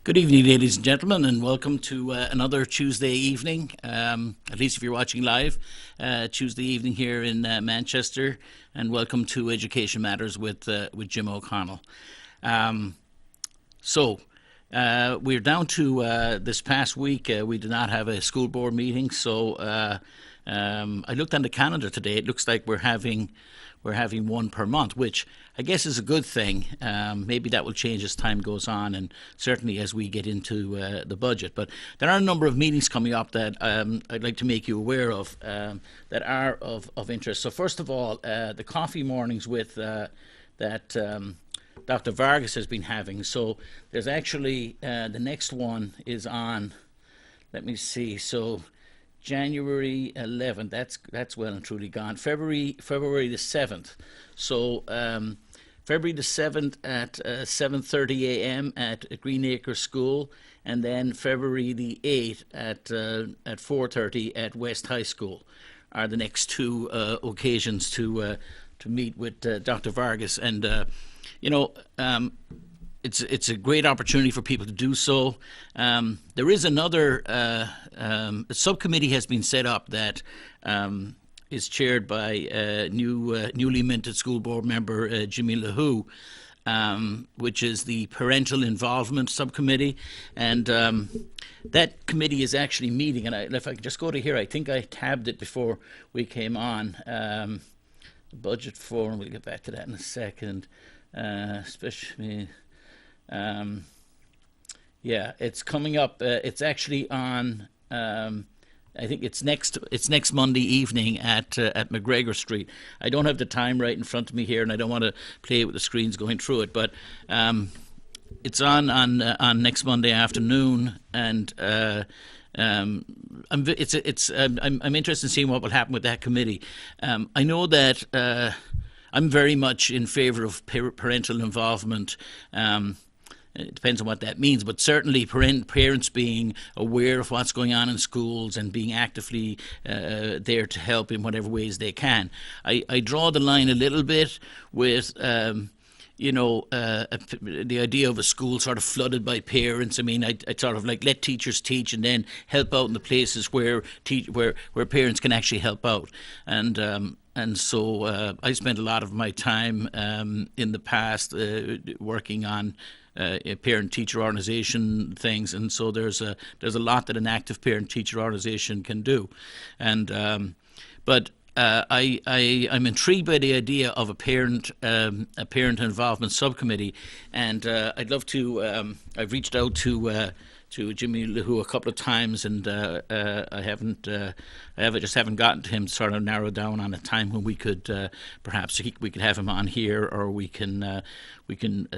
Good evening, ladies and gentlemen, and welcome to another Tuesday evening, at least if you're watching live, Tuesday evening here in Manchester, and welcome to Education Matters with Jim O'Connell. We're down to this past week, we did not have a school board meeting, so I looked on the calendar today. It looks like we're having one per month, which I guess is a good thing. Maybe that will change as time goes on, and certainly as we get into the budget. But there are a number of meetings coming up that I'd like to make you aware of that are of interest. So first of all, the coffee mornings with that Dr. Vargas has been having. So there's actually the next one is on. Let me see. So January 11th, that's well and truly gone. February the 7th. So February the 7th at 7:30 a.m. at Greenacre School, and then February the 8th at 4:30 at West High School are the next two occasions to meet with Dr. Vargas. And it's a great opportunity for people to do so. There is another a subcommittee has been set up that is chaired by newly minted school board member Jimmy LaHoo, which is the Parental Involvement Subcommittee, and that committee is actually meeting. And if I could just go to here, I think I tabbed it before we came on. The budget forum. We'll get back to that in a second. Especially. It's coming up. It's actually on. I think it's next Monday evening at McGregor Street. I don't have the time right in front of me here, and I don't want to play with the screens going through it. But it's on next Monday afternoon, and I'm interested in seeing what will happen with that committee. I know that I'm very much in favour of parental involvement. It depends on what that means, but certainly parents being aware of what's going on in schools and being actively there to help in whatever ways they can. I draw the line a little bit with the idea of a school sort of flooded by parents. I mean, I sort of like let teachers teach and then help out in the places where parents can actually help out. And so I spent a lot of my time in the past working on parent-teacher organisation things, and so there's a lot that an active parent-teacher organisation can do, and I'm intrigued by the idea of a parent involvement subcommittee, and I'd love to. I've reached out to Jimmy LaHoo a couple of times, and I just haven't gotten to him sort of narrow down on a time when we could perhaps we could have him on here, or we can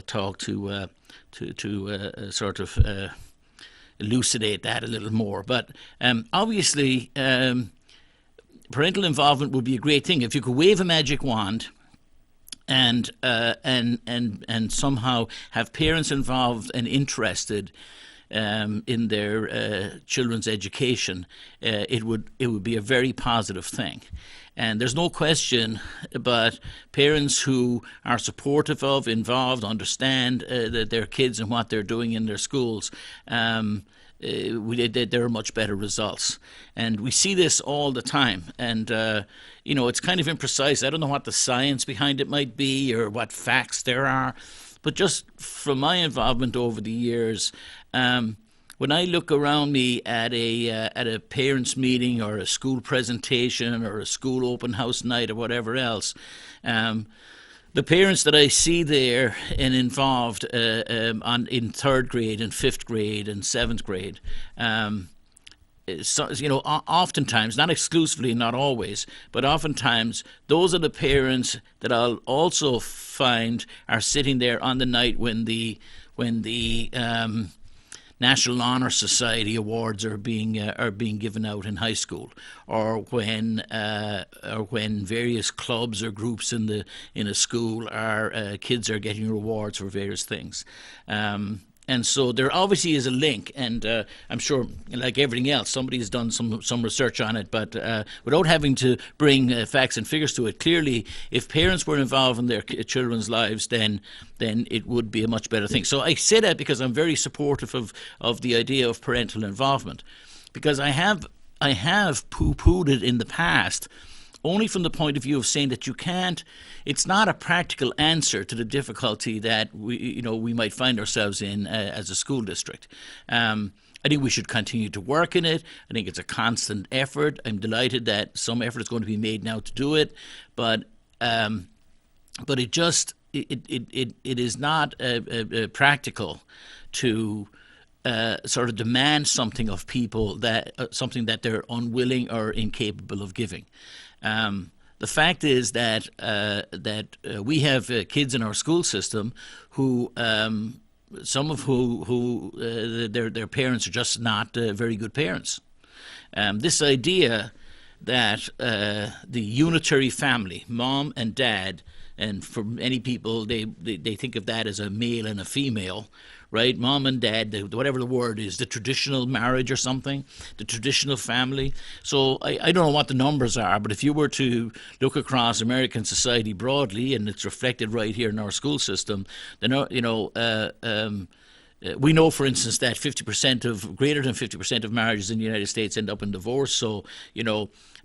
talk to sort of elucidate that a little more. But obviously, parental involvement would be a great thing if you could wave a magic wand and somehow have parents involved and interested in their children's education. It would be a very positive thing. And there's no question, but parents who are supportive of, involved, understand their kids and what they're doing in their schools, there are much better results. And we see this all the time. And, it's kind of imprecise. I don't know what the science behind it might be or what facts there are. But just from my involvement over the years, when I look around me at a parents' meeting or a school presentation or a school open house night or whatever else, the parents that I see there and involved in third grade and fifth grade and seventh grade, oftentimes, not exclusively, not always, but oftentimes, those are the parents that I'll also find are sitting there on the night when the National Honor Society awards are being given out in high school, or when various clubs or groups in a school kids are getting rewards for various things. And so there obviously is a link, and I'm sure, like everything else, somebody has done some research on it. But without having to bring facts and figures to it, clearly, if parents were involved in their children's lives, then it would be a much better thing. So I say that because I'm very supportive of the idea of parental involvement, because I have poo-pooed it in the past, only from the point of view of saying that you can't. It's not a practical answer to the difficulty that we might find ourselves in as a school district. I think we should continue to work in it. I think it's a constant effort. I'm delighted that some effort is going to be made now to do it, but it just it is not practical to sort of demand something of people something that they're unwilling or incapable of giving. The fact is that we have kids in our school system who, some of who their parents are just not very good parents. This idea that the unitary family, mom and dad, and for many people they think of that as a male and a female, right? Mom and dad, whatever the word is, the traditional marriage or something, the traditional family. So I don't know what the numbers are, but if you were to look across American society broadly, and it's reflected right here in our school system, then we know, for instance, that greater than 50% of marriages in the United States end up in divorce. So,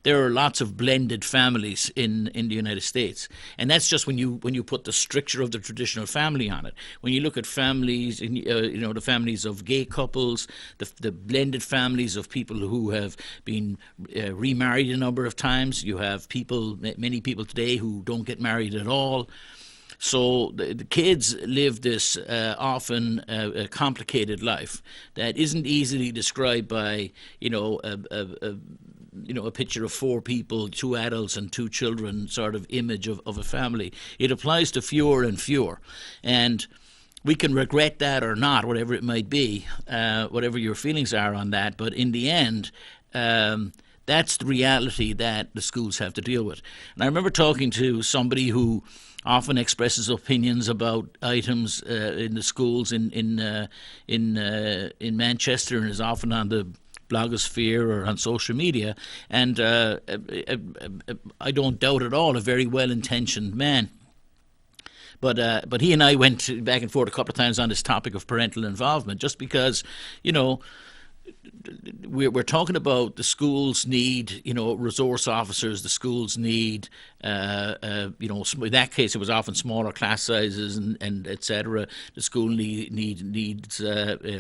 there are lots of blended families in the United States, and that's just when you put the stricture of the traditional family on it. When you look at families, the families of gay couples, the blended families of people who have been remarried a number of times. You have many people today who don't get married at all. So the kids live this often complicated life that isn't easily described by a picture of four people, two adults and two children sort of image of a family. It applies to fewer and fewer. And we can regret that or not, whatever it might be, whatever your feelings are on that. But in the end, that's the reality that the schools have to deal with. And I remember talking to somebody who often expresses opinions about items in the schools in Manchester, and is often on the blogosphere or on social media, and I don't doubt at all a very well-intentioned man. But he and I went back and forth a couple of times on this topic of parental involvement, just because, we're talking about the schools need, resource officers. The schools need, in that case, it was often smaller class sizes and et cetera. The school needs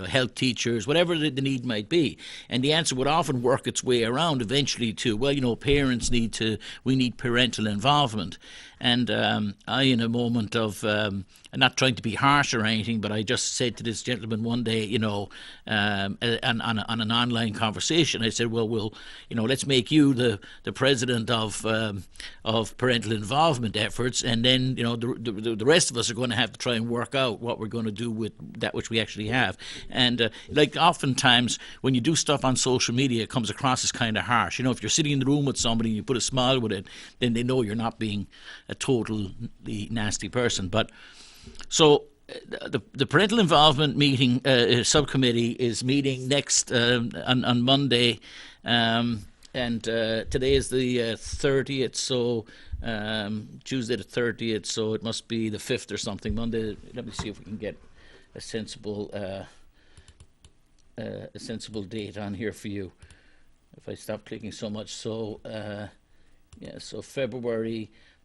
health teachers, whatever the need might be. And the answer would often work its way around eventually to, parents we need parental involvement. And I, in a moment of, I'm not trying to be harsh or anything, but I just said to this gentleman one day, on an online conversation, I said, well, let's make you the president of parental involvement efforts, and then the rest of us are going to have to try and work out what we're going to do with that which we actually have. And oftentimes when you do stuff on social media, it comes across as kind of harsh. If you're sitting in the room with somebody and you put a smile with it, then they know you're not being a totally nasty person. But so the parental involvement meeting subcommittee is meeting next on Monday, and today is the 30th, so Tuesday the 30th, so it must be the 5th or something. Monday. Let me see if we can get a sensible date on here for you. If I stop clicking so much, so so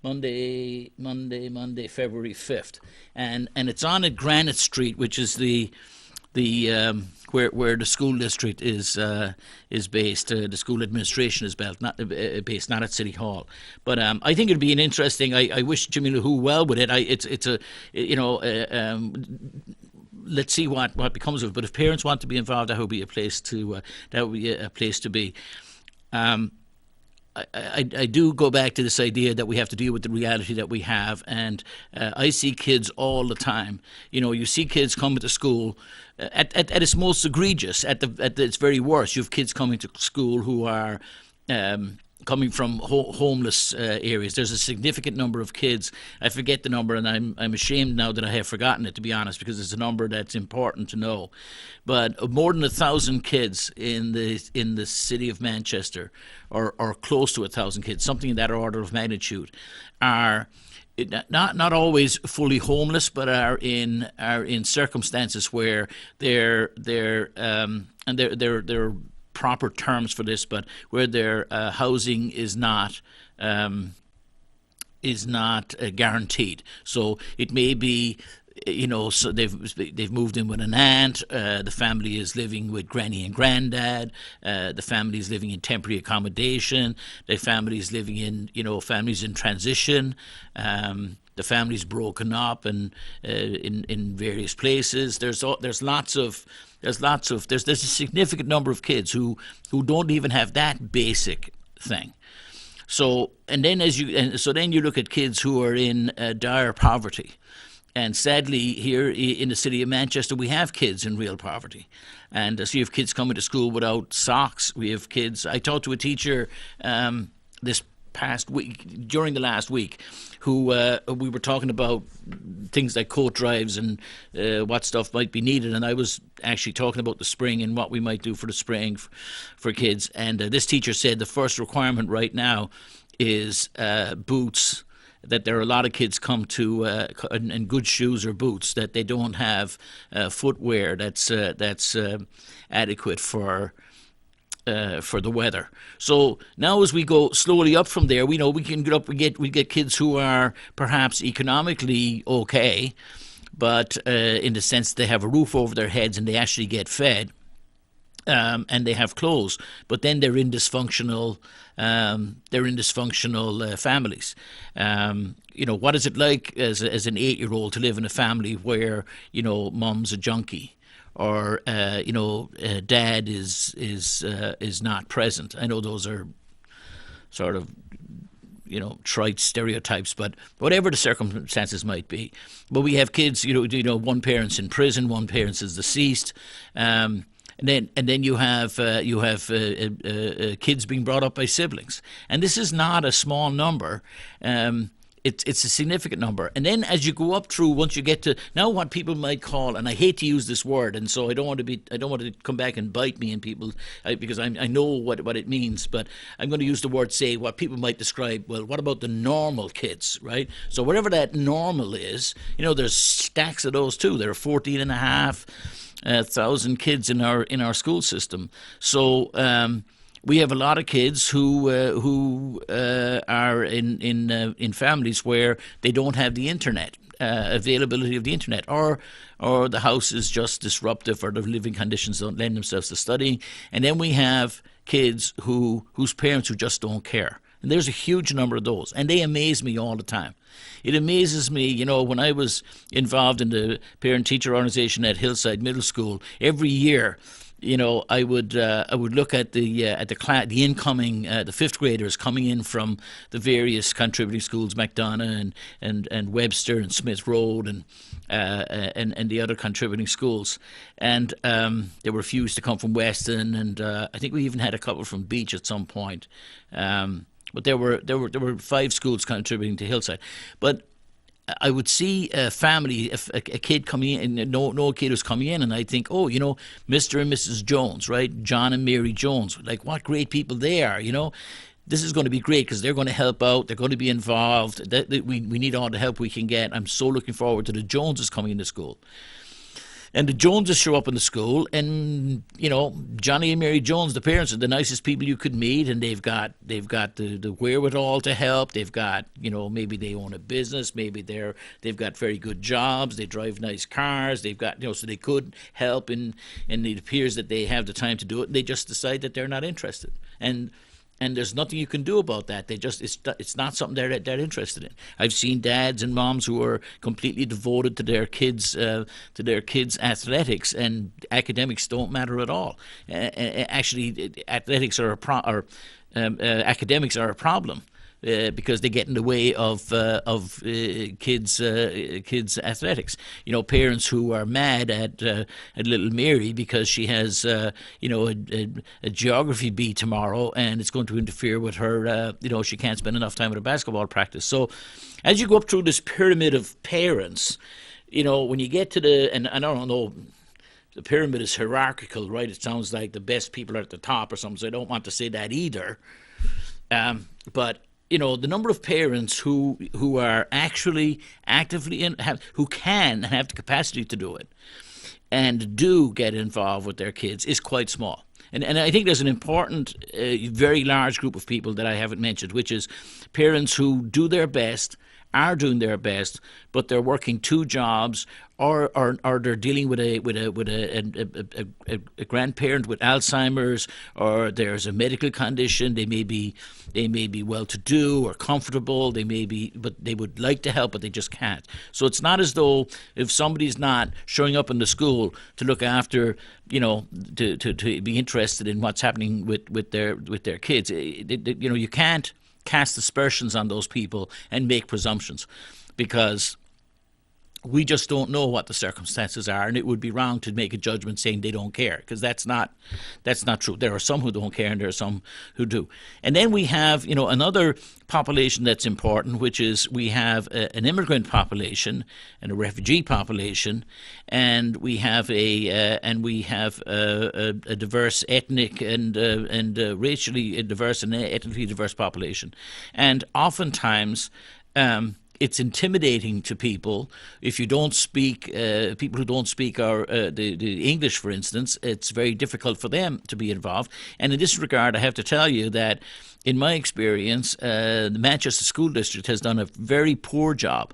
Monday, February 5th, and it's on at Granite Street, which is the where the school district is based. The school administration is based, not at City Hall. But I think it'd be an interesting. I wish Jimmy LaHoo well with it. Let's see what becomes of it. But if parents want to be involved, that would be a place to be. I do go back to this idea that we have to deal with the reality that we have, and I see kids all the time. You see kids coming to school at its most egregious, at its very worst. You have kids coming to school who are coming from homeless areas. There's a significant number of kids. I forget the number, and I'm ashamed now that I have forgotten it, to be honest, because it's a number that's important to know. But more than 1,000 kids in the city of Manchester, or close to 1,000 kids, something in that order of magnitude, are not always fully homeless, but are in circumstances where they're and they're proper terms for this, but where their housing is not guaranteed. So it may be, so they've moved in with an aunt. The family is living with granny and granddad. The family is living in temporary accommodation. The family is living in, families in transition. The family's broken up and in various places. There's a significant number of kids who don't even have that basic thing. So then you look at kids who are in dire poverty. And sadly, here in the city of Manchester, we have kids in real poverty. And so you have kids coming to school without socks. We have kids. I talked to a teacher this past week, during the last week, who we were talking about things like coat drives and what stuff might be needed. And I was actually talking about the spring and what we might do for the spring for kids. And this teacher said the first requirement right now is boots, that there are a lot of kids come to and good shoes or boots, that they don't have footwear that's adequate for the weather. So now, as we go slowly up from there, we know we can get up. We get kids who are perhaps economically okay, but in the sense they have a roof over their heads and they actually get fed. And they have clothes, but then they're in dysfunctional. Families. What is it like as an 8-year-old to live in a family where mom's a junkie, or dad is not present? I know those are sort of trite stereotypes, but whatever the circumstances might be. But we have kids. One parent's in prison, one parent is deceased. And then you have kids being brought up by siblings, and this is not a small number. It's a significant number. And then as you go up through, once you get to now what people might call, and I hate to use this word, and so I don't want to come back and bite me in people, because I know what it means, but I'm going to use the word, say, what people might describe. Well, what about the normal kids, right? So whatever that normal is, there's stacks of those too. There are 14,500 kids in our school system. So we have a lot of kids who are in families where they don't have the internet, availability of the internet, or the house is just disruptive, or the living conditions don't lend themselves to studying. And then we have kids whose parents who just don't care. And there's a huge number of those, and they amaze me all the time. It amazes me, when I was involved in the parent-teacher organization at Hillside Middle School, every year, I would look at the class, the incoming, the fifth graders coming in from the various contributing schools, McDonough and Webster and Smith Road and the other contributing schools, and there were a few to come from Weston, and I think we even had a couple from Beach at some point. But there were 5 schools contributing to Hillside. But I would see a family, a kid coming in, no kid was coming in, and I'd think, Mr. and Mrs. Jones, right? John and Mary Jones, like what great people they are, This is going to be great because they're going to help out. They're going to be involved. We need all the help we can get. I'm so looking forward to the Joneses coming into school. And the Joneses show up in the school, and Johnny and Mary Jones, the parents, are the nicest people you could meet, and they've got the wherewithal to help. They've got maybe they own a business, maybe they've got very good jobs, they drive nice cars, they've got so they could help, and it appears that they have the time to do it. They just decide that they're not interested, and there's nothing you can do about that. It's not something they're interested in. I've seen dads and moms who are completely devoted to their kids' athletics, and academics don't matter at all. Actually, athletics are academics are a problem. because they get in the way of kids athletics. Parents who are mad at little Mary because she has a geography bee tomorrow and it's going to interfere with her. She can't spend enough time at a basketball practice. So as you go up through this pyramid of parents, when you get to and I don't know, the pyramid is hierarchical, right? It sounds like the best people are at the top or something, so I don't want to say that either. But the number of parents who are actually actively who can and have the capacity to do it and do get involved with their kids is quite small. And I think there's an important, very large group of people that I haven't mentioned, which is parents who do their best, are doing their best, but they're working two jobs, or they're dealing with a grandparent with Alzheimer's, or there's a medical condition. They may be well-to-do or comfortable. But they would like to help, but they just can't. So it's not as though if somebody's not showing up in the school to look after, to be interested in what's happening with their kids. You can't cast aspersions on those people and make presumptions, because we just don't know what the circumstances are, and it would be wrong to make a judgment saying they don't care, because that's not true. There are some who don't care and there are some who do. And then we have another population that's important, which is we have an immigrant population and a refugee population, and we have a diverse ethnic and racially diverse and ethnically diverse population. And oftentimes it's intimidating to people if you don't speak. People who don't speak the English, for instance, it's very difficult for them to be involved. And in this regard, I have to tell you that, in my experience, the Manchester School District has done a very poor job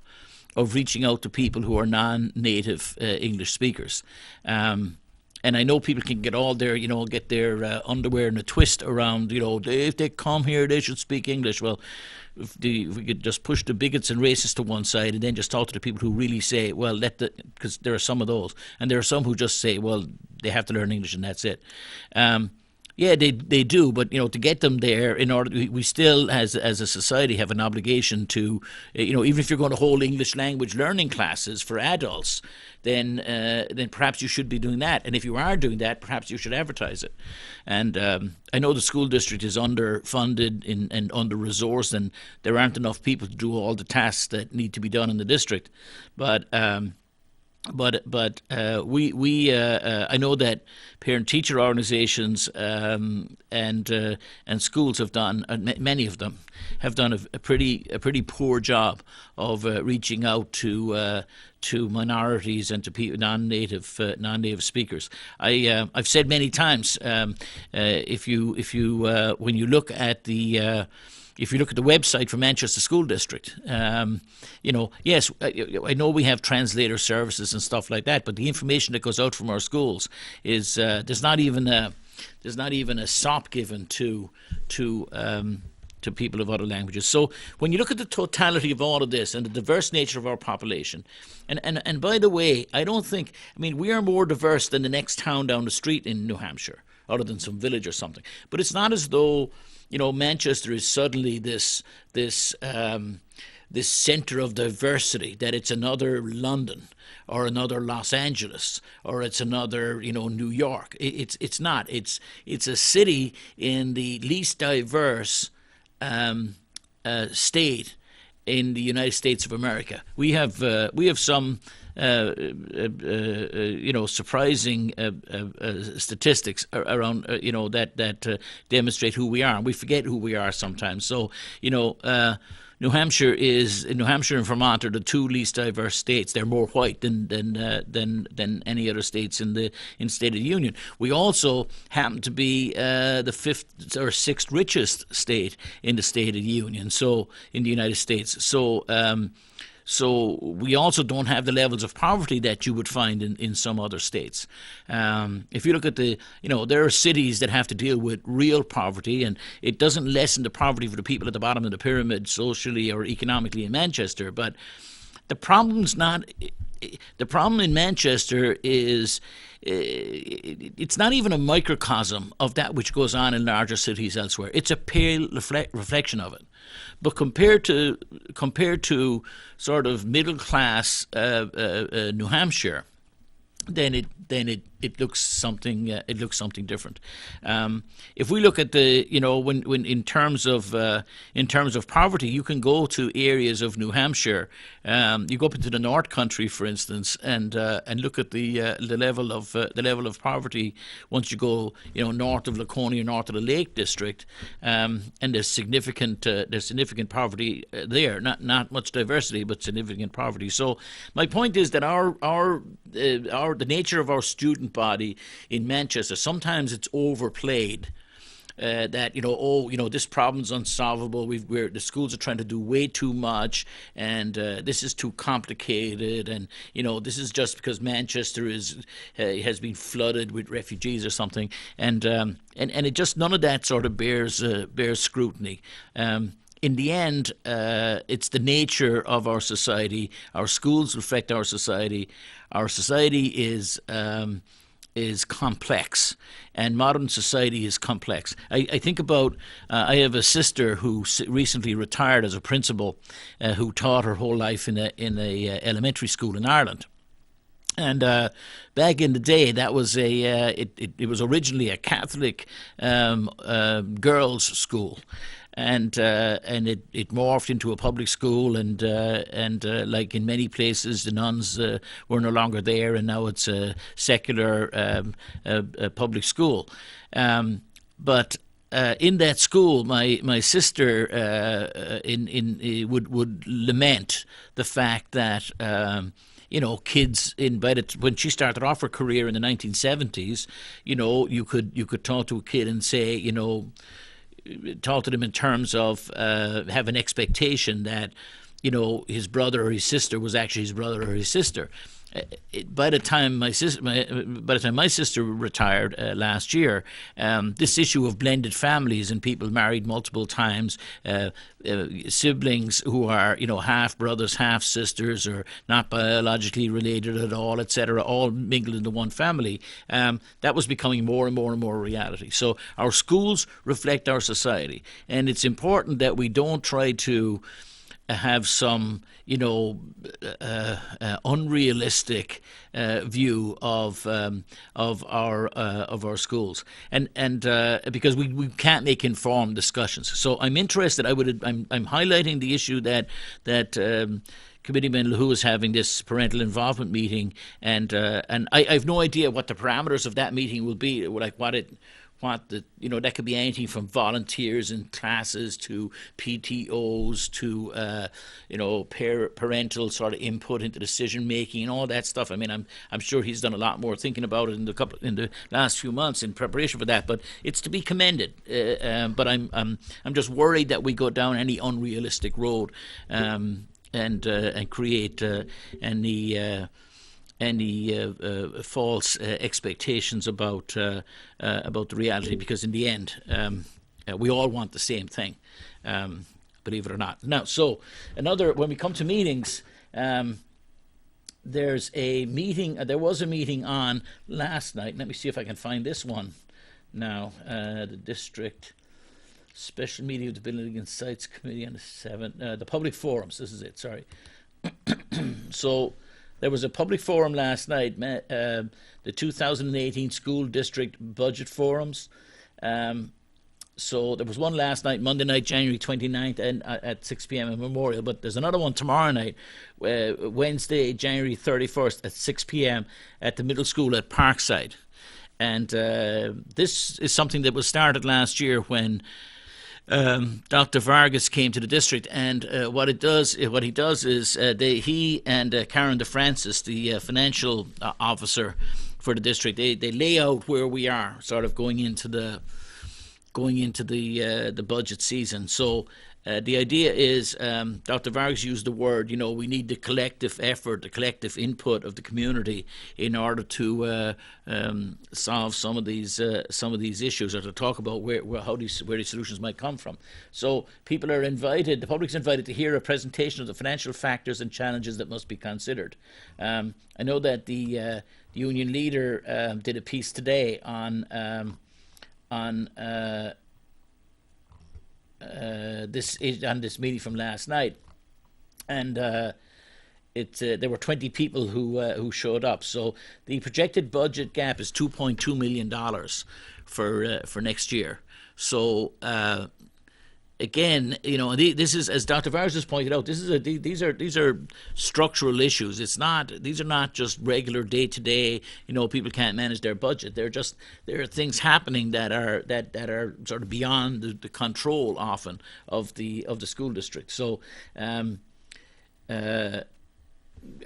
of reaching out to people who are non-native English speakers. And I know people can get all their, get their underwear in a twist around, if they come here, they should speak English. Well, if we could just push the bigots and racists to one side and then just talk to the people who really say, well, because there are some of those, and there are some who just say, well, they have to learn English and that's it. Yeah, they do, but to get them there, in order, we still, as a society, have an obligation to, even if you're going to hold English language learning classes for adults, then perhaps you should be doing that. And if you are doing that, perhaps you should advertise it. And I know the school district is underfunded and under-resourced, and there aren't enough people to do all the tasks that need to be done in the district. But I know that parent-teacher organizations and schools have done, many of them have done a pretty poor job of reaching out to minorities and to non-native speakers. I've said many times, if you when you look at the if you look at the website for Manchester School District, yes, I know we have translator services and stuff like that, but the information that goes out from our schools is there's not even a SOP given to people of other languages. So when you look at the totality of all of this and the diverse nature of our population, and by the way, we are more diverse than the next town down the street in New Hampshire, other than some village or something. But it's not as though Manchester is suddenly this center of diversity, that it's another London or another Los Angeles or it's another New York. It's not. It's a city in the least diverse state in the United States of America. We have some surprising statistics around that demonstrate who we are, and we forget who we are sometimes. So New Hampshire and Vermont are the two least diverse states. They're more white than any other states in the State of the Union. We also happen to be the fifth or sixth richest state in the State of the Union. So in the United States. So we also don't have the levels of poverty that you would find in some other states. If you look at there are cities that have to deal with real poverty, and it doesn't lessen the poverty for the people at the bottom of the pyramid socially or economically in Manchester. But the problem's not the problem in Manchester is it's not even a microcosm of that which goes on in larger cities elsewhere. It's a pale reflection of it. But compared to sort of middle class New Hampshire, then it looks something different. If we look at the when in terms of poverty, you can go to areas of New Hampshire. You go up into the North Country, for instance, and look at the level of poverty once you go north of Laconia, north of the Lake District, and there's significant poverty there. Not much diversity, but significant poverty. So my point is that the nature of our student body in Manchester, sometimes it's overplayed. That this problem's unsolvable. The schools are trying to do way too much, and this is too complicated, and this is just because Manchester has been flooded with refugees or something, and it just, none of that sort of bears scrutiny. In the end, it's the nature of our society. Our schools reflect our society. Our society is complex, and modern society is complex. I think about, I have a sister who recently retired as a principal, who taught her whole life in a elementary school in Ireland. And back in the day, that was it was originally a Catholic girls' school. And it morphed into a public school, and like in many places, the nuns were no longer there, and now it's a secular public school. But in that school, my sister would lament the fact that kids when she started off her career in the 1970s, you could talk to a kid and say, talk to them in terms of have an expectation that his brother or his sister was actually his brother or his sister. By the time my sister retired last year, this issue of blended families and people married multiple times, siblings who are half brothers, half sisters, or not biologically related at all, etc., all mingled into one family, that was becoming more and more and more reality. So our schools reflect our society, and it's important that we don't try to have some unrealistic view of our schools, and because we can't make informed discussions. So I'm interested. I'm highlighting the issue that Committeeman LaHoo is having this parental involvement meeting, and I have no idea what the parameters of that meeting will be, like that could be anything from volunteers in classes to PTOs to parental sort of input into decision making and all that stuff. I mean, I'm sure he's done a lot more thinking about it in the last few months in preparation for that. But it's to be commended. But I'm just worried that we go down any unrealistic road and create any false expectations about the reality, because in the end, we all want the same thing, believe it or not. Now, so when we come to meetings, there's a meeting. There was a meeting on last night. Let me see if I can find this one now. The district special meeting of the Building and Sites Committee on the 7th. The public forums. This is it. Sorry. So. There was a public forum last night, the 2018 School District Budget Forums. So there was one last night, Monday night, January 29th, and at 6 p.m. at Memorial. But there's another one tomorrow night, Wednesday, January 31st at 6 p.m. at the middle school at Parkside. And this is something that was started last year when Dr. Vargas came to the district, and what he does is he and Karen DeFrancis, the financial officer for the district, they lay out where we are, sort of going into the budget season. So The idea is, Dr. Vargas used the word, we need the collective effort, the collective input of the community in order to solve some of these issues, or to talk about where these solutions might come from. So people are invited, the public's invited to hear a presentation of the financial factors and challenges that must be considered. I know that the union leader did a piece today on this meeting from last night, and there were 20 people who showed up. So the projected budget gap is $2.2 million for next year. So again, this is, as Dr. Vargas has pointed out, these are structural issues. These are not just regular day to day. People can't manage their budget. There are things happening that are sort of beyond the control often of the school district. So.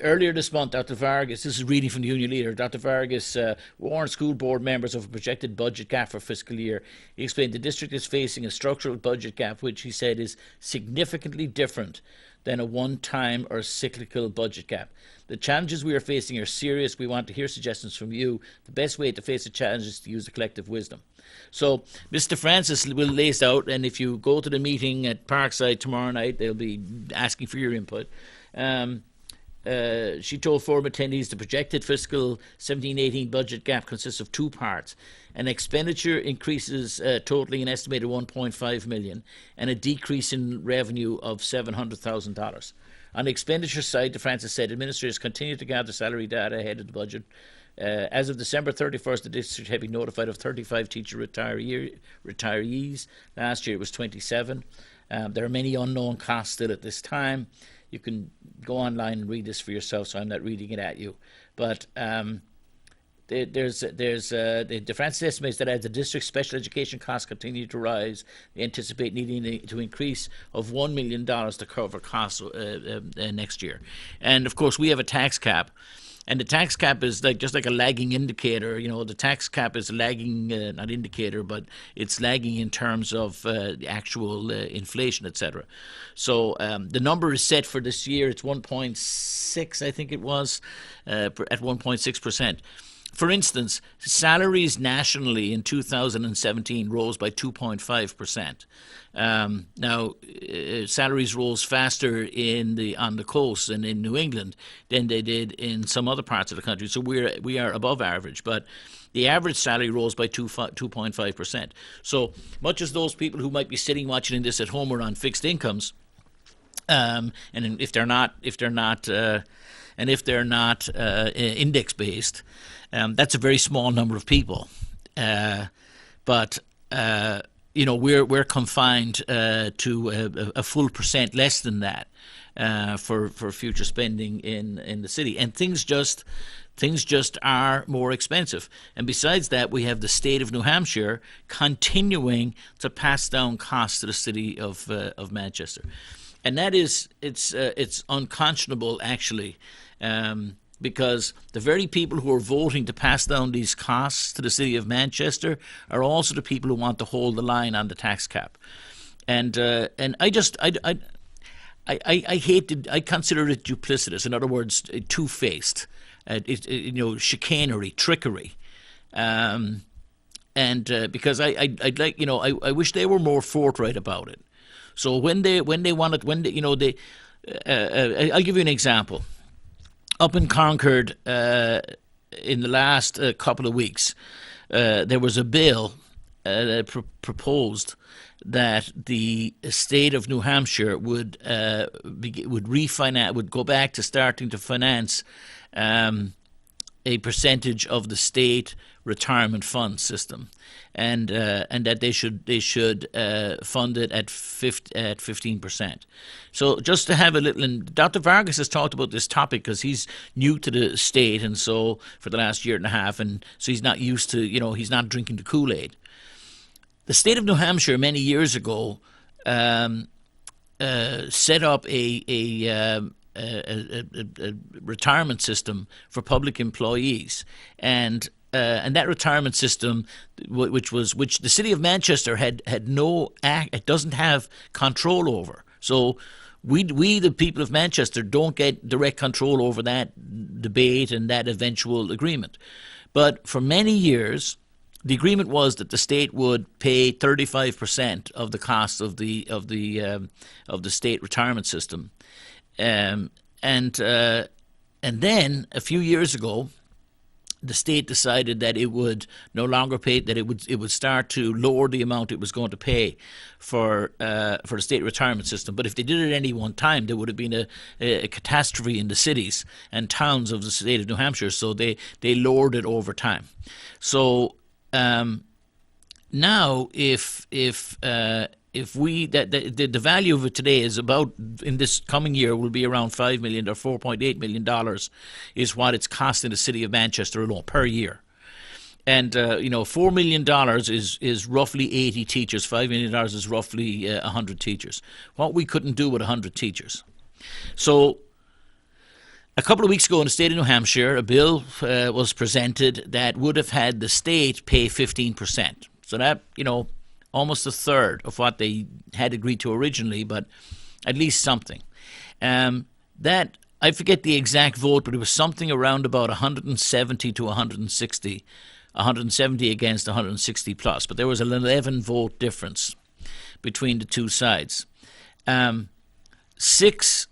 Earlier this month, Dr. Vargas, this is reading from the union leader, Dr. Vargas warned school board members of a projected budget gap for fiscal year. He explained the district is facing a structural budget gap, which he said is significantly different than a one-time or cyclical budget gap. The challenges we are facing are serious. We want to hear suggestions from you. The best way to face the challenge is to use the collective wisdom. So Mr. Francis will lay this out, and if you go to the meeting at Parkside tomorrow night, they'll be asking for your input. She told forum attendees the projected fiscal 17-18 budget gap consists of two parts. An expenditure increases totaling an estimated $1.5 million and a decrease in revenue of $700,000. On the expenditure side, Francis said administrators continue to gather salary data ahead of the budget. As of December 31st, the district had been notified of 35 teacher retirees. Last year it was 27. There are many unknown costs still at this time. You can go online and read this for yourself, so I'm not reading it at you. But the Francis estimates that as the district's special education costs continue to rise, they anticipate needing to increase of $1 million to cover costs next year. And of course, we have a tax cap. And the tax cap is just like a lagging indicator. The tax cap is a lagging, not indicator, but it's lagging in terms of the actual inflation, etc. So the number is set for this year. It's 1.6, I think it was, at 1.6%. For instance, salaries nationally in 2017 rose by 2.5%. Now, salaries rose faster on the coast and in New England than they did in some other parts of the country. So we are above average, but the average salary rose by 2.5%. So much as those people who might be sitting watching this at home are on fixed incomes, and if they're not index based, that's a very small number of people. But we're confined to a full percent less than that for future spending in the city, and things just are more expensive. And besides that, we have the state of New Hampshire continuing to pass down costs to the city of Manchester, and that is it's unconscionable actually. Because the very people who are voting to pass down these costs to the city of Manchester are also the people who want to hold the line on the tax cap, and I consider it duplicitous. In other words, two-faced, chicanery, trickery, and because I'd like I wish they were more forthright about it. So when they wanted I'll give you an example. Up in Concord, in the last couple of weeks, there was a bill proposed that the state of New Hampshire would go back to starting to finance a percentage of the state retirement fund system, and that they should fund it at 15%. So just to have a little, and Dr. Vargas has talked about this topic because he's new to the state, and so for the last year and a half, and so he's not used to, he's not drinking the Kool-Aid. The state of New Hampshire many years ago set up a retirement system for public employees, and and that retirement system, which the city of Manchester had no act, it doesn't have control over. So we the people of Manchester don't get direct control over that debate and that eventual agreement. But for many years, the agreement was that the state would pay 35% of the cost of the state retirement system, um, and then a few years ago, the state decided that it would no longer pay, that it would start to lower the amount it was going to pay for the state retirement system. But if they did it at any one time, there would have been a catastrophe in the cities and towns of the state of New Hampshire. So they lowered it over time. So now, if we that the value of it today is about, in this coming year, will be around $5 million or $4.8 million, is what it's costing the city of Manchester alone per year. And $4 million is roughly 80 teachers. $5 million is roughly 100 teachers. What we couldn't do with 100 teachers. So a couple of weeks ago in the state of New Hampshire, a bill was presented that would have had the state pay 15%. So that, almost a third of what they had agreed to originally, but at least something. That, I forget the exact vote, but it was something around about 170 to 160, 170 against 160 plus. But there was an 11 vote difference between the two sides. 6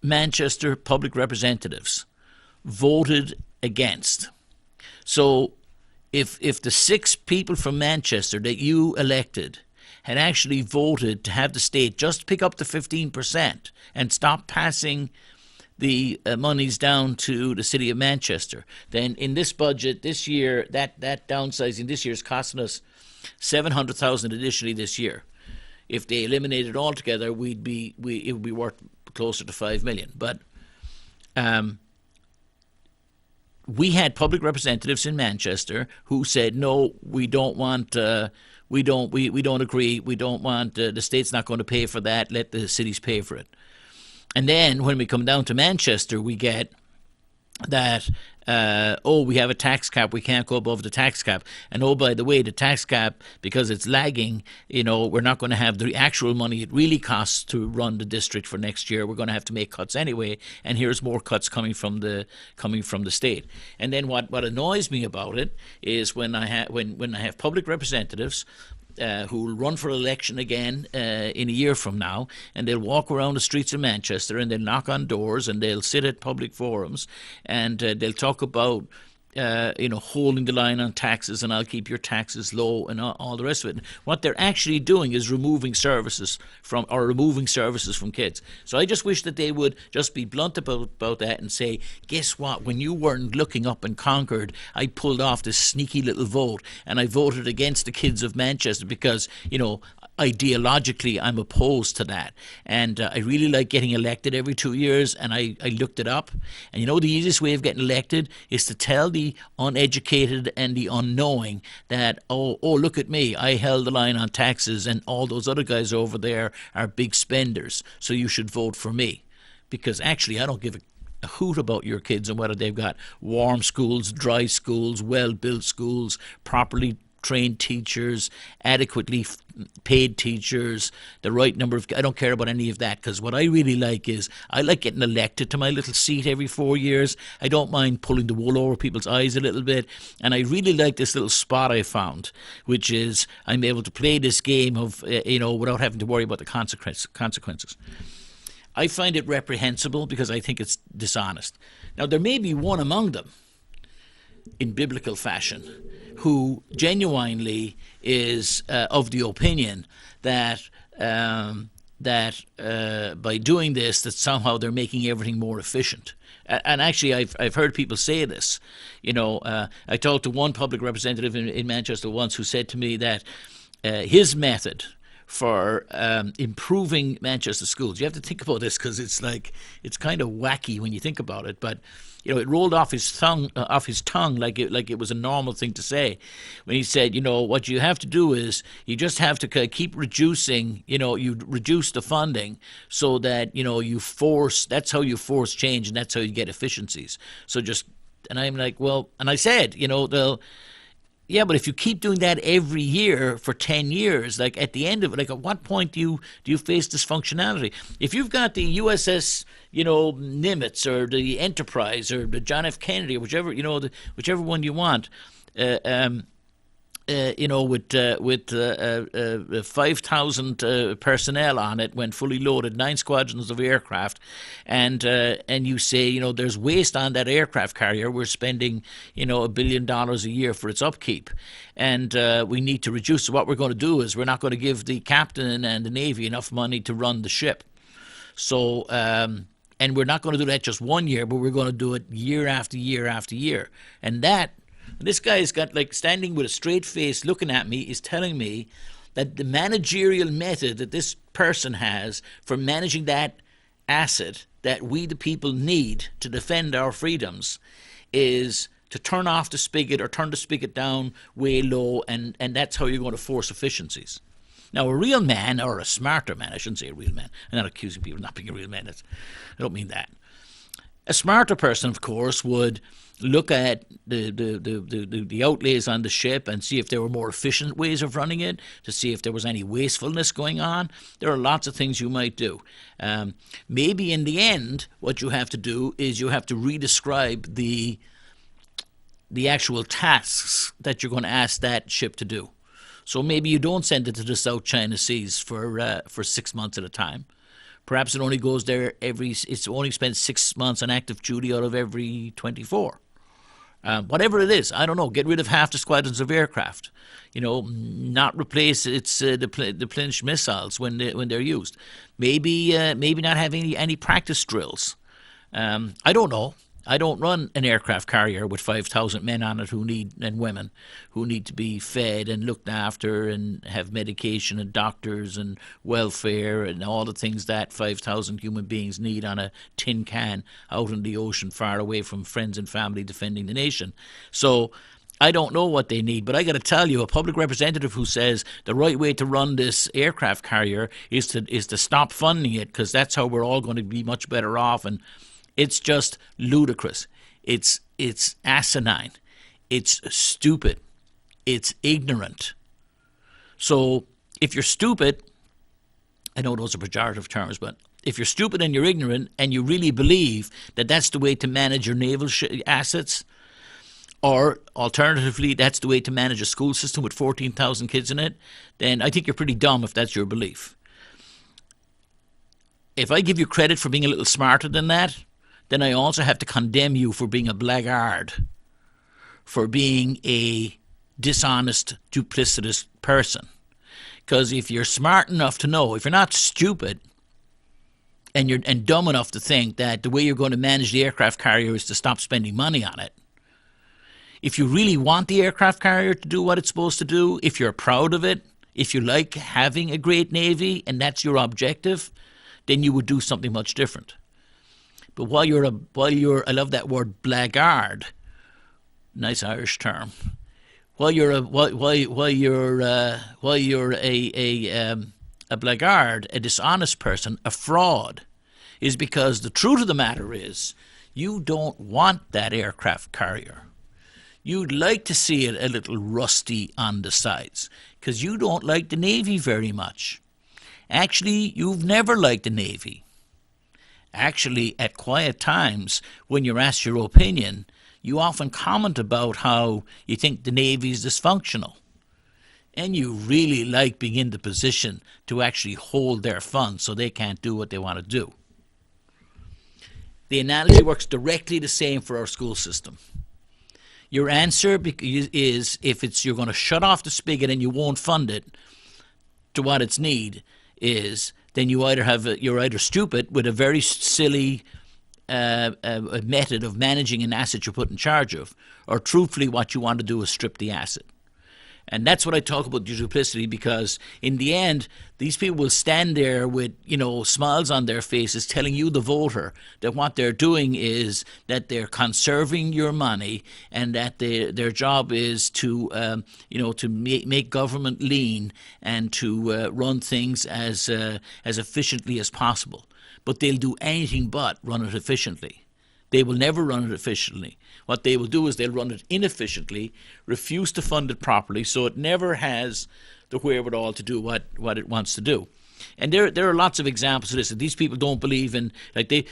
Manchester public representatives voted against. So if the 6 people from Manchester that you elected had actually voted to have the state just pick up the 15% and stop passing the monies down to the city of Manchester, then in this budget this year, that downsizing this year is costing us $700,000 additionally this year. If they eliminated it altogether, it would be worth closer to $5 million. But we had public representatives in Manchester who said, no, we don't want, we don't agree, we don't want, the state's not going to pay for that, let the cities pay for it. And then when we come down to Manchester, we get that, we have a tax cap, we can't go above the tax cap. And oh, by the way, the tax cap, because it's lagging, we're not going to have the actual money it really costs to run the district for next year. We're going to have to make cuts anyway, and here's more cuts coming from the state. And then what annoys me about it is when I have public representatives who will run for election again in a year from now, and they'll walk around the streets of Manchester and they'll knock on doors and they'll sit at public forums and they'll talk about holding the line on taxes, and I'll keep your taxes low, and all the rest of it. What they're actually doing is removing services from kids. So I just wish that they would just be blunt about that and say, guess what? When you weren't looking up in Concord, I pulled off this sneaky little vote, and I voted against the kids of Manchester because, ideologically I'm opposed to that. And I really like getting elected every 2 years, and I looked it up. And the easiest way of getting elected is to tell the uneducated and the unknowing that, oh, look at me, I held the line on taxes and all those other guys over there are big spenders, so you should vote for me. Because actually I don't give a hoot about your kids and whether they've got warm schools, dry schools, well-built schools, properly trained teachers, adequately paid teachers, the right number of... I don't care about any of that, because what I really like is I like getting elected to my little seat every 4 years. I don't mind pulling the wool over people's eyes a little bit, and I really like this little spot I found, which is I'm able to play this game of, without having to worry about the consequences. I find it reprehensible because I think it's dishonest. Now, there may be one among them in biblical fashion who genuinely is of the opinion that by doing this, that somehow they're making everything more efficient. And actually, I've heard people say this. I talked to one public representative in Manchester once who said to me that his method for improving Manchester schools. You have to think about this because it's kind of wacky when you think about it, but it rolled off his tongue like it was a normal thing to say when he said, what you have to do is you just have to keep reducing, you reduce the funding so that, that's how you force change and that's how you get efficiencies. So just And I'm like, well, and I said, they'll, yeah, but if you keep doing that every year for 10 years, like at the end of it, like at what point do you face dysfunctionality? If you've got the USS, Nimitz or the Enterprise or the John F. Kennedy or whichever, whichever one you want, uh, um, with 5,000 personnel on it when fully loaded, 9 squadrons of aircraft, and you say, there's waste on that aircraft carrier. We're spending, $1 billion a year for its upkeep, and we need to reduce. So what we're going to do is we're not going to give the captain and the Navy enough money to run the ship. So. And we're not going to do that just 1 year, but we're going to do it year after year after year. And this guy's got like standing with a straight face looking at me is telling me that the managerial method that this person has for managing that asset that we the people need to defend our freedoms is to turn off the spigot or turn the spigot down way low, and that's how you're going to force efficiencies. Now, a real man, or a smarter man, I shouldn't say a real man. I'm not accusing people of not being a real man. I don't mean that. A smarter person, of course, would look at the outlays on the ship and see if there were more efficient ways of running it, to see if there was any wastefulness going on. There are lots of things you might do. Maybe in the end, what you have to do is you have to redescribe the actual tasks that you're going to ask that ship to do. So maybe you don't send it to the South China Seas for 6 months at a time. Perhaps it only goes there it's only spends 6 months on active duty out of every 24. Whatever it is, I don't know. Get rid of half the squadrons of aircraft. Not replace the Plinch missiles when they're used. Maybe not have any practice drills. I don't know. I don't run an aircraft carrier with 5,000 men on it and women who need to be fed and looked after and have medication and doctors and welfare and all the things that 5,000 human beings need on a tin can out in the ocean far away from friends and family defending the nation. So I don't know what they need, but I got to tell you, a public representative who says the right way to run this aircraft carrier is to stop funding it because that's how we're all going to be much better off, and it's just ludicrous. It's asinine. It's stupid. It's ignorant. So if you're stupid, I know those are pejorative terms, but if you're stupid and you're ignorant and you really believe that that's the way to manage your naval assets, or alternatively that's the way to manage a school system with 14,000 kids in it, then I think you're pretty dumb if that's your belief. If I give you credit for being a little smarter than that, then I also have to condemn you for being a blackguard, for being a dishonest, duplicitous person. Because if you're smart enough to know, if you're not stupid and dumb enough to think that the way you're going to manage the aircraft carrier is to stop spending money on it, if you really want the aircraft carrier to do what it's supposed to do, if you're proud of it, if you like having a great Navy and that's your objective, then you would do something much different. But while you're I love that word blackguard, nice Irish term. While you're a blackguard, a dishonest person, a fraud, is because the truth of the matter is you don't want that aircraft carrier. You'd like to see it a little rusty on the sides because you don't like the Navy very much. Actually, you've never liked the Navy. Actually, at quiet times, when you're asked your opinion, you often comment about how you think the Navy is dysfunctional. And you really like being in the position to actually hold their funds so they can't do what they want to do. The analogy works directly the same for our school system. Your answer is if you're going to shut off the spigot and you won't fund it to what its need is, then you're either stupid with a very silly a method of managing an asset you're put in charge of, or truthfully what you want to do is strip the asset. And that's what I talk about duplicity, because in the end, these people will stand there with, smiles on their faces telling you, the voter, that what they're doing is that they're conserving your money and that their job is to, to make government lean and to run things as efficiently as possible. But they'll do anything but run it efficiently. They will never run it efficiently. What they will do is they'll run it inefficiently, refuse to fund it properly, so it never has the wherewithal to do what it wants to do. And there are lots of examples of this. That these people don't believe in, like they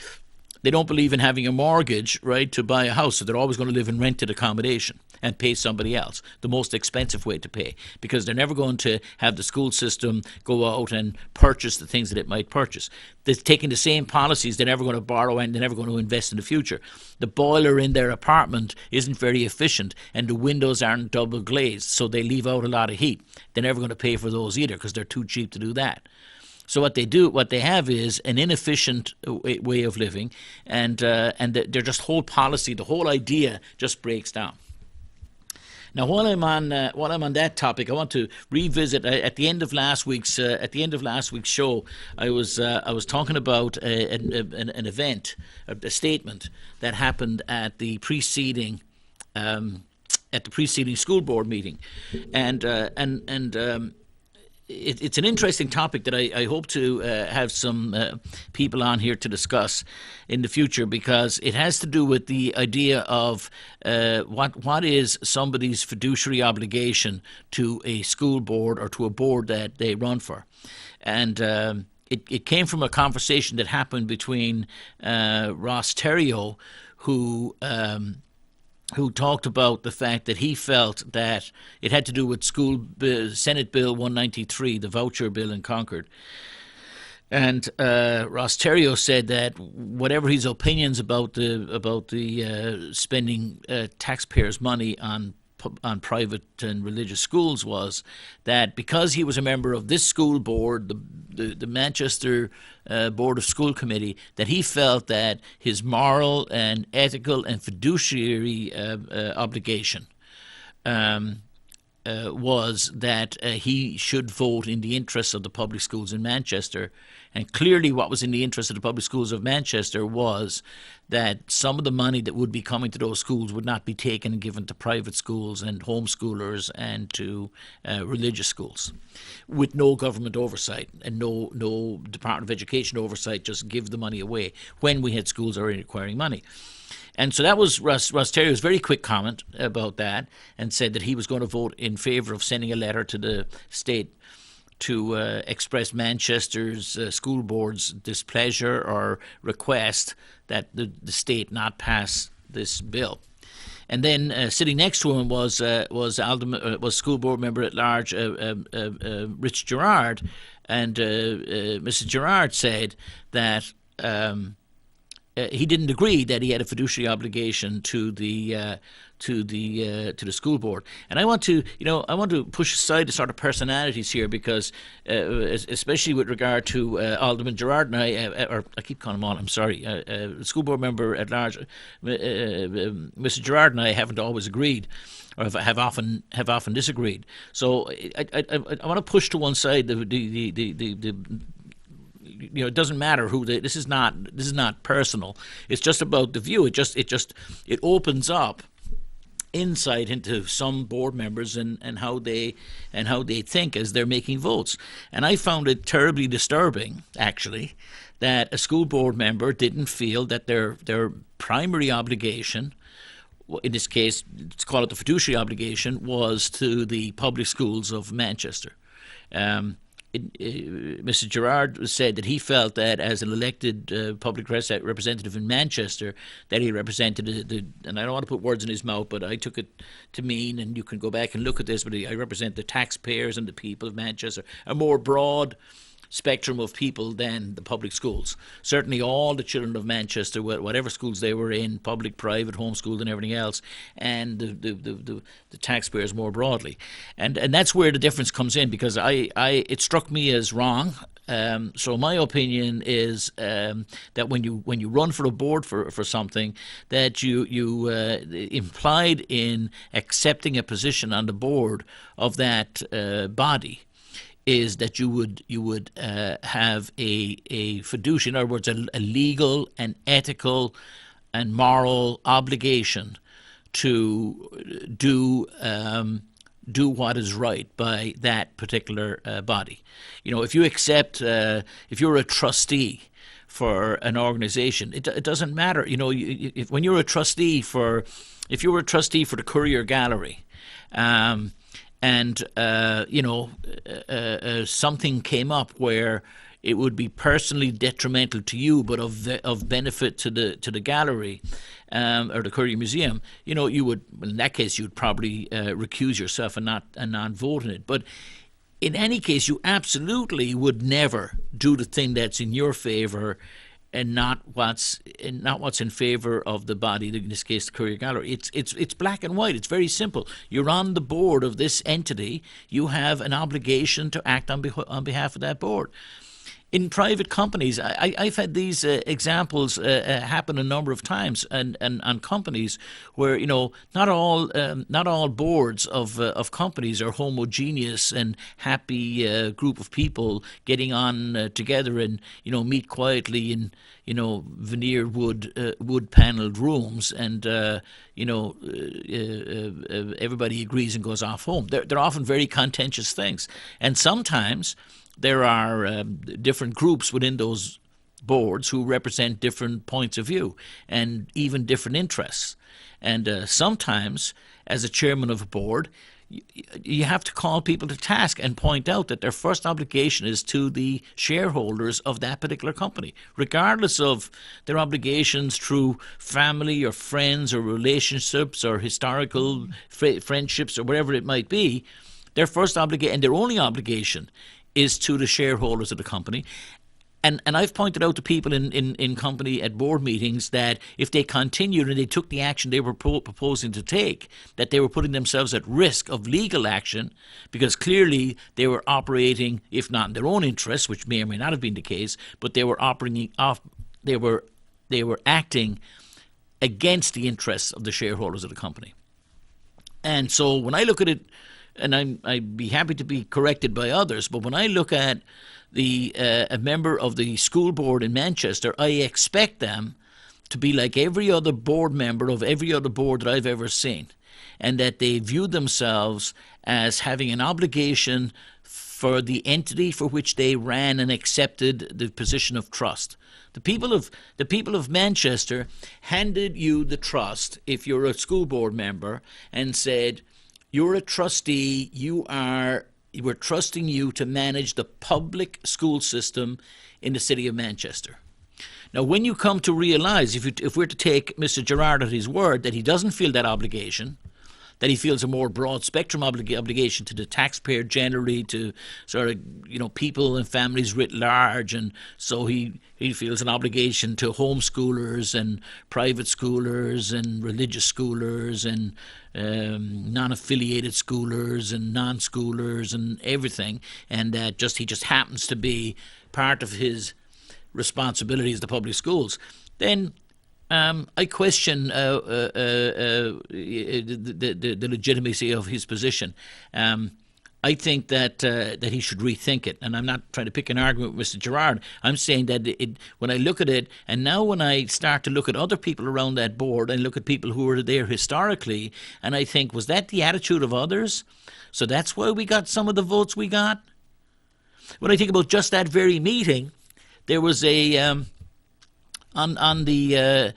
don't believe in having a mortgage, right, to buy a house. So they're always going to live in rented accommodation and pay somebody else, the most expensive way to pay, because they're never going to have the school system go out and purchase the things that it might purchase. They're taking the same policies. They're never going to borrow and they're never going to invest in the future. The boiler in their apartment isn't very efficient and the windows aren't double glazed, so they leave out a lot of heat. They're never going to pay for those either because they're too cheap to do that. So what they have is an inefficient way of living, and their just whole policy, the whole idea, just breaks down. Now, while I'm on that topic, I want to revisit at the end of last week's show. I was talking about an event, a statement that happened at the preceding school board meeting, and it's an interesting topic that I hope to have some people on here to discuss in the future, because it has to do with the idea of what is somebody's fiduciary obligation to a school board or to a board that they run for. And it came from a conversation that happened between Ross Terrio, who talked about the fact that he felt that it had to do with Senate Bill 193, the voucher bill in Concord. And Ross Terrio said that whatever his opinions about the spending taxpayers' money on private and religious schools was that because he was a member of this school board, the Manchester Board of School Committee, that he felt that his moral and ethical and fiduciary obligation was that he should vote in the interests of the public schools in Manchester. And clearly what was in the interest of the public schools of Manchester was that some of the money that would be coming to those schools would not be taken and given to private schools and homeschoolers and to religious schools with no government oversight and no Department of Education oversight, just give the money away when we had schools already requiring money. And so that was Ross Terrier's very quick comment about that, and said that he was going to vote in favour of sending a letter to the state to express Manchester's school board's displeasure or request that the state not pass this bill. And then sitting next to him was school board member at large Rich Gerard, and Mrs. Gerard said that he didn't agree that he had a fiduciary obligation to the school board. And I want to push aside the sort of personalities here, because especially with regard to Alderman Gerard and I keep calling him on, I'm sorry, school board member at large, Mr. Gerard and I haven't always agreed, or have often disagreed. So I want to push to one side the it doesn't matter who this is not personal. It's just about the view. It opens up insight into some board members and how they think as they're making votes. And I found it terribly disturbing, actually, that a school board member didn't feel that their primary obligation, in this case, let's call it the fiduciary obligation, was to the public schools of Manchester. Mr. Gerard said that he felt that as an elected public representative in Manchester, that he represented and I don't want to put words in his mouth, but I took it to mean, and you can go back and look at this, but I represent the taxpayers and the people of Manchester, a more broad spectrum of people than the public schools. Certainly all the children of Manchester, whatever schools they were in, public, private, homeschooled and everything else, and the taxpayers more broadly. And that's where the difference comes in, because it struck me as wrong. So my opinion is that when you run for a board for something, that you implied in accepting a position on the board of that body is that you would have a fiduciary, in other words, a legal and ethical and moral obligation to do what is right by that particular body. If you accept, if you're a trustee for an organisation. It doesn't matter. When you're a trustee if you were a trustee for the Courier Gallery, and something came up where it would be personally detrimental to you, but of benefit to the gallery, or the Courier Museum, you would, in that case, you'd probably recuse yourself and not vote in it. But in any case, you absolutely would never do the thing that's in your favour and not what's in favour of the body. In this case, the Courier Gallery. It's black and white. It's very simple. You're on the board of this entity. You have an obligation to act on behalf of that board. In private companies, I've had these examples happen a number of times, and on companies where not all boards of companies are homogeneous and happy group of people getting on together and meet quietly in veneered wood panelled rooms, and everybody agrees and goes off home. They're often very contentious things, and sometimes there are different groups within those boards who represent different points of view and even different interests. And sometimes, as a chairman of a board, you have to call people to task and point out that their first obligation is to the shareholders of that particular company, regardless of their obligations through family or friends or relationships or historical friendships or whatever it might be. Their first obligation and their only obligation is to the shareholders of the company. And I've pointed out to people in company at board meetings that if they continued and they took the action they were proposing to take, that they were putting themselves at risk of legal action, because clearly they were operating, if not in their own interests, which may or may not have been the case, but they were acting against the interests of the shareholders of the company. And so when I look at it, and I'd be happy to be corrected by others, but when I look at a member of the school board in Manchester, I expect them to be like every other board member of every other board that I've ever seen, and that they view themselves as having an obligation for the entity for which they ran and accepted the position of trust. The people of Manchester handed you the trust, if you're a school board member, and said, you're a trustee, we're trusting you to manage the public school system in the city of Manchester. Now, when you come to realise, if we're to take Mr. Gerard at his word, that he doesn't feel that obligation, that he feels a more broad spectrum obligation to the taxpayer generally, to sort of, people and families writ large, and so he feels an obligation to homeschoolers and private schoolers and religious schoolers and non-affiliated schoolers and non-schoolers and everything, and that he just happens to be part of his responsibilities, the public schools, then I question the legitimacy of his position. I think that he should rethink it, and I'm not trying to pick an argument with Mr. Gerard. I'm saying that when I look at it, and now when I start to look at other people around that board, and look at people who were there historically, and I think, was that the attitude of others? So that's why we got some of the votes we got? When I think about just that very meeting, there was a on the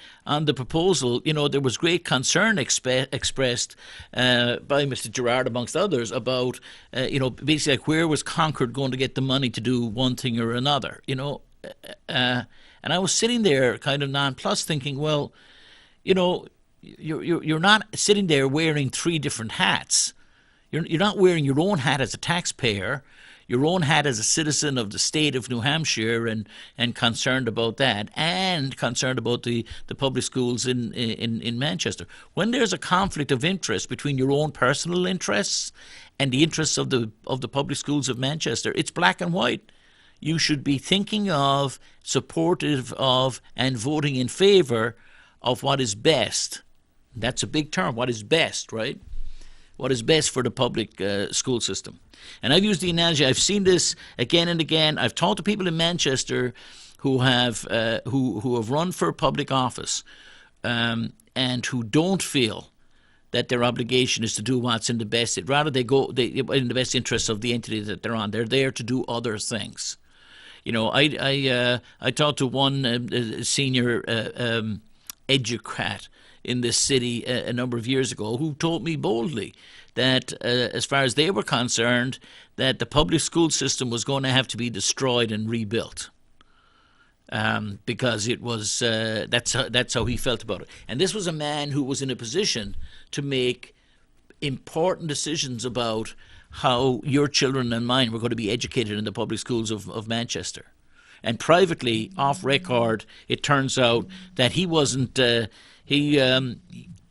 proposal, there was great concern expressed by Mr. Gerard, amongst others, about basically like, where was Concord going to get the money to do one thing or another, and I was sitting there kind of nonplussed, thinking, well, you're not sitting there wearing three different hats. You're not wearing your own hat as a taxpayer, your own hat as a citizen of the state of New Hampshire, and concerned about that, and concerned about the public schools in Manchester. When there's a conflict of interest between your own personal interests and the interests of the public schools of Manchester, it's black and white. You should be thinking of, supportive of, and voting in favour of what is best. That's a big term, what is best, right? What is best for the public school system. And I've used the analogy, I've seen this again and again. I've talked to people in Manchester who have run for public office and who don't feel that their obligation is to do what's in the best. Rather, they in the best interest of the entity that they're on. They're there to do other things. I talked to one senior educrat in this city a number of years ago who told me boldly that as far as they were concerned, that the public school system was going to have to be destroyed and rebuilt. Because it was that's how he felt about it. And this was a man who was in a position to make important decisions about how your children and mine were going to be educated in the public schools of Manchester. And privately, off record, it turns out that he wasn't.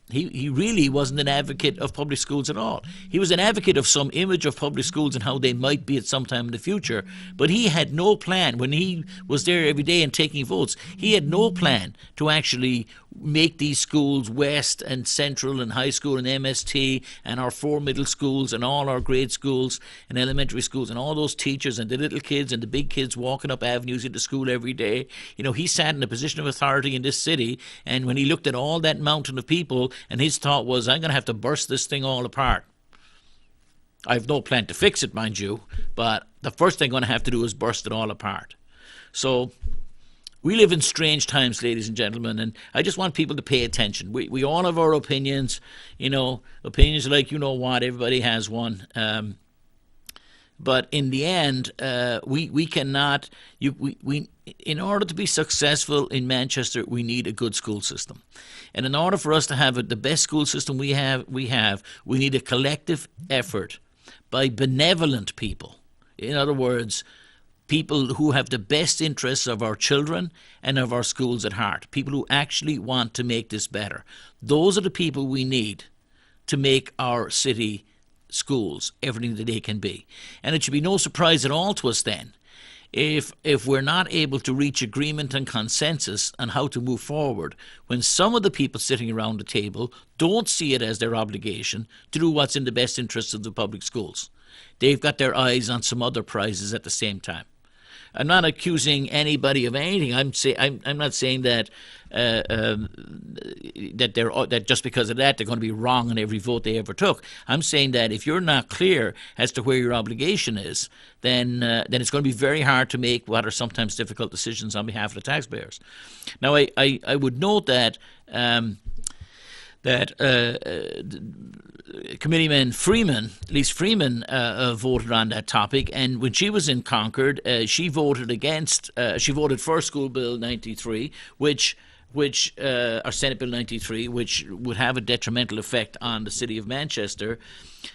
He really wasn't an advocate of public schools at all. He was an advocate of some image of public schools and how they might be at some time in the future, but he had no plan. When he was there every day and taking votes, he had no plan to actually make these schools, West and Central and High School and MST and our 4 middle schools and all our grade schools and elementary schools and all those teachers and the little kids and the big kids walking up avenues into school every day. He sat in a position of authority in this city, and when he looked at all that mountain of people, and his thought was, I'm going to have to burst this thing all apart. I have no plan to fix it, mind you, but the first thing I'm going to have to do is burst it all apart. So we live in strange times, ladies and gentlemen, and I just want people to pay attention. We all have our opinions, opinions like what, everybody has one. But in the end, we cannot. We in order to be successful in Manchester, we need a good school system, and in order for us to have the best school system we need a collective effort by benevolent people. In other words, people who have the best interests of our children and of our schools at heart. People who actually want to make this better. Those are the people we need to make our city schools everything that they can be. And it should be no surprise at all to us then if we're not able to reach agreement and consensus on how to move forward when some of the people sitting around the table don't see it as their obligation to do what's in the best interests of the public schools. They've got their eyes on some other prizes at the same time. I'm not accusing anybody of anything. I'm not saying that that just because of that they're going to be wrong on every vote they ever took. I'm saying that if you're not clear as to where your obligation is, then it's going to be very hard to make what are sometimes difficult decisions on behalf of the taxpayers. Now, I would note that. Committeeman Freeman, Elise Freeman, voted on that topic, and when she was in Concord, she voted against. She voted for School Bill 93, which or Senate Bill 93, which would have a detrimental effect on the city of Manchester.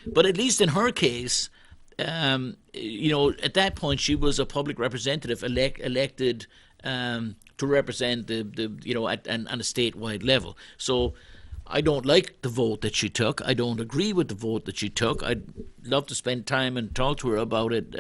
But at least in her case, at that point she was a public representative elected to represent the on a statewide level. So I don't like the vote that she took. I don't agree with the vote that she took. I'd love to spend time and talk to her about it.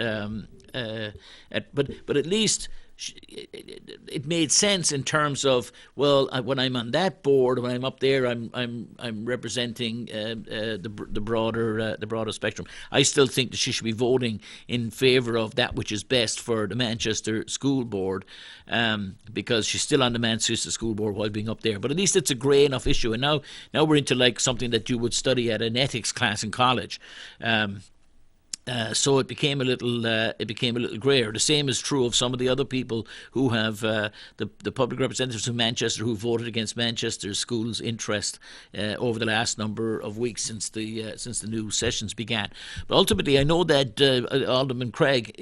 But at least it made sense in terms of, well, when I'm on that board, when I'm up there, I'm representing the broader spectrum. I still think that she should be voting in favour of that which is best for the Manchester School Board, because she's still on the Manchester School Board while being up there. But at least it's a grey enough issue. And now we're into like something that you would study at an ethics class in college. So it became a little grayer. The same is true of some of the other people who have the public representatives of Manchester who voted against Manchester Schools' interest over the last number of weeks since the new sessions began. But ultimately, I know that Alderman Craig,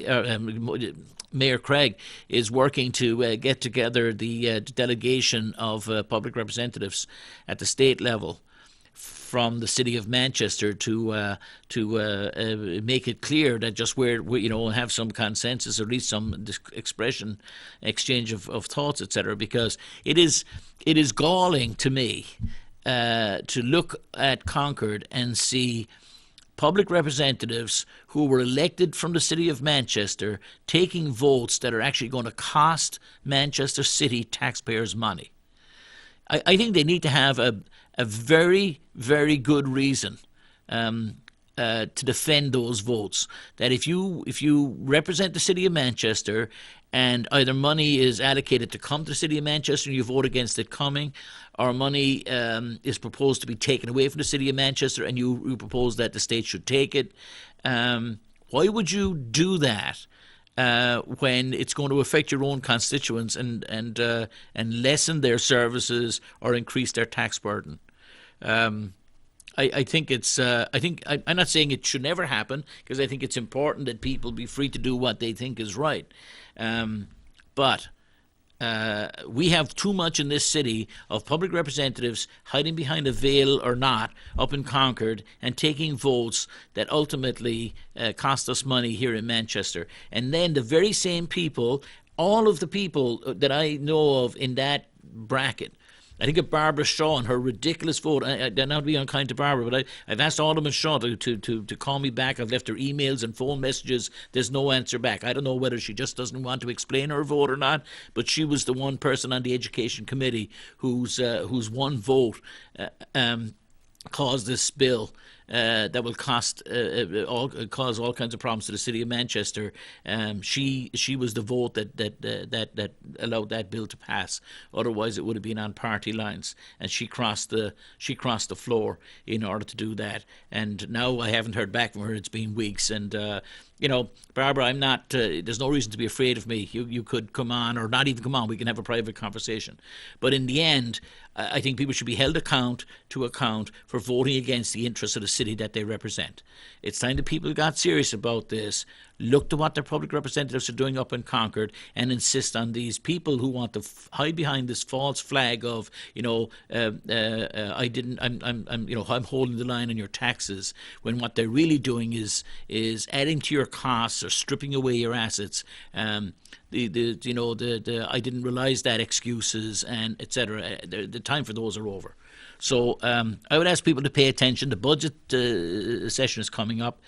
Mayor Craig, is working to get together the delegation of public representatives at the state level from the city of Manchester to make it clear that just where have some consensus, or at least some exchange of thoughts, etc. Because it is galling to me to look at Concord and see public representatives who were elected from the city of Manchester taking votes that are actually going to cost Manchester City taxpayers money. I think they need to have a very, very good reason to defend those votes. That if you represent the city of Manchester and either money is allocated to come to the city of Manchester and you vote against it coming, or money is proposed to be taken away from the city of Manchester and you propose that the state should take it, why would you do that when it's going to affect your own constituents and lessen their services or increase their tax burden. I think it's. I'm not saying it should never happen, because I think it's important that people be free to do what they think is right. But we have too much in this city of public representatives hiding behind a veil or not up in Concord and taking votes that ultimately cost us money here in Manchester. And then the very same people, all of the people that I know of in that bracket, I think of Barbara Shaw and her ridiculous vote. I not to be unkind to Barbara, but I've asked Alderman Shaw to call me back. I've left her emails and phone messages. There's no answer back. I don't know whether she just doesn't want to explain her vote or not, but she was the one person on the Education Committee whose one vote caused this bill that will cause all kinds of problems to the city of Manchester. She was the vote that allowed that bill to pass. Otherwise, it would have been on party lines, and she crossed the floor in order to do that. And now I haven't heard back from her. It's been weeks, and Barbara, I'm not. There's no reason to be afraid of me. You could come on, or not even come on. We can have a private conversation. But in the end, I think people should be held to account for voting against the interests of the city that they represent. It's time that people got serious about this, looked at what their public representatives are doing up in Concord, and insist on these people who want to hide behind this false flag of, I'm holding the line on your taxes, when what they're really doing is adding to your costs or stripping away your assets. The I didn't realize that excuses and etc. The time for those are over. So I would ask people to pay attention. The budget session is coming up.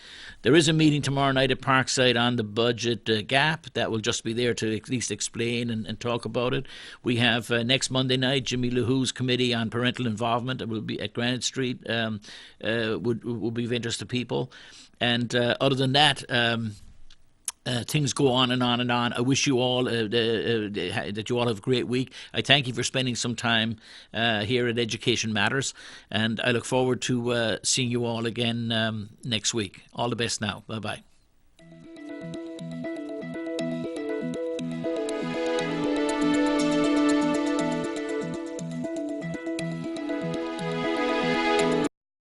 There is a meeting tomorrow night at Parkside on the budget gap that will just be there to at least explain and talk about it. We have next Monday night Jimmy LaHoo's committee on parental involvement. It will be at Granite Street. Would be of interest to people. And other than that, things go on and on and on. I wish you all that you all have a great week. I thank you for spending some time here at Education Matters, and I look forward to seeing you all again next week. All the best now. Bye-bye.